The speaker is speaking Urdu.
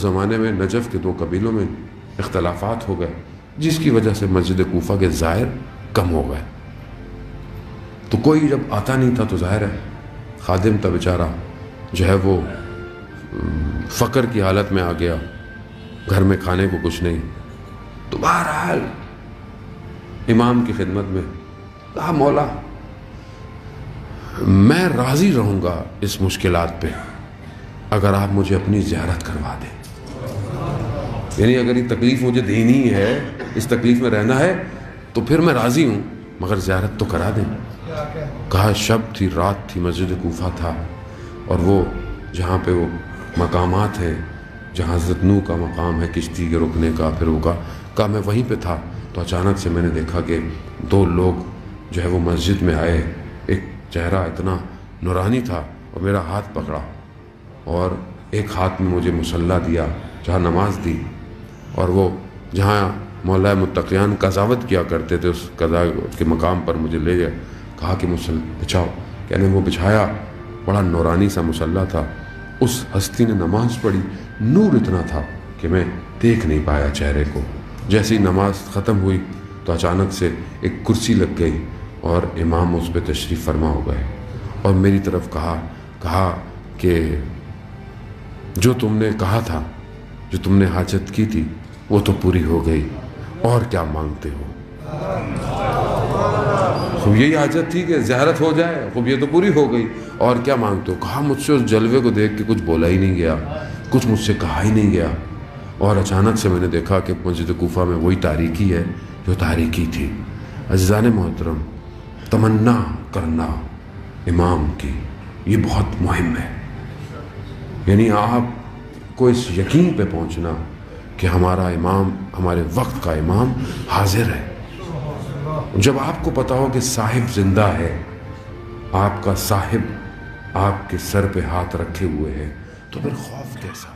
زمانے میں نجف کے دو قبیلوں میں اختلافات ہو گئے، جس کی وجہ سے مسجد کوفہ کے زائر کم ہو گئے۔ تو کوئی جب آتا نہیں تھا تو ظاہر ہے خادم تھا بیچارہ جو ہے وہ فقر کی حالت میں آ گیا، گھر میں کھانے کو کچھ نہیں۔ تو بہرحال امام کی خدمت میں کہا مولا میں راضی رہوں گا اس مشکلات پہ اگر آپ مجھے اپنی زیارت کروا دیں، یعنی اگر یہ تکلیف مجھے دینی ہے، اس تکلیف میں رہنا ہے تو پھر میں راضی ہوں، مگر زیارت تو کرا دیں۔ کہا شب تھی، رات تھی، مسجد کوفہ تھا، اور وہ جہاں پہ وہ مقامات ہیں، جہاں حضرت نوح کا مقام ہے کشتی کے رکنے کا، پھر وہ کہا میں وہیں پہ تھا تو اچانک سے میں نے دیکھا کہ دو لوگ جو ہے وہ مسجد میں آئے، ایک چہرہ اتنا نورانی تھا اور میرا ہاتھ پکڑا اور ایک ہاتھ میں مجھے مصلی دیا جہاں نماز دی، اور وہ جہاں مولا متقیان قضاوت کیا کرتے تھے اس قضا کے مقام پر مجھے لے گئے، کہا کہ مصلی بچھاؤ، کہنے وہ بچھایا، بڑا نورانی سا مصلی تھا، اس ہستی نے نماز پڑھی، نور اتنا تھا کہ میں دیکھ نہیں پایا چہرے کو۔ جیسے ہی نماز ختم ہوئی تو اچانک سے ایک کرسی لگ گئی اور امام اس پہ تشریف فرما ہو گئے، اور میری طرف کہا کہ جو تم نے کہا تھا، جو تم نے حاجت کی تھی وہ تو پوری ہو گئی، اور کیا مانگتے ہو؟ خوب یہی حاجت تھی کہ زیارت ہو جائے، خوب یہ تو پوری ہو گئی، اور کیا مانگتے ہو؟ کہا مجھ سے اس جلوے کو دیکھ کے کچھ بولا ہی نہیں گیا، کچھ مجھ سے کہا ہی نہیں گیا، اور اچانک سے میں نے دیکھا کہ مسجد کوفہ میں وہی تاریکی ہے جو تاریکی تھی۔ عزیزان محترم، تمنا کرنا امام کی یہ بہت مہم ہے، یعنی آپ کو اس یقین پہ پہنچنا کہ ہمارا امام، ہمارے وقت کا امام حاضر ہے۔ جب آپ کو پتا ہو کہ صاحب زندہ ہے، آپ کا صاحب آپ کے سر پہ ہاتھ رکھے ہوئے ہے، تو پھر خوف کیسا؟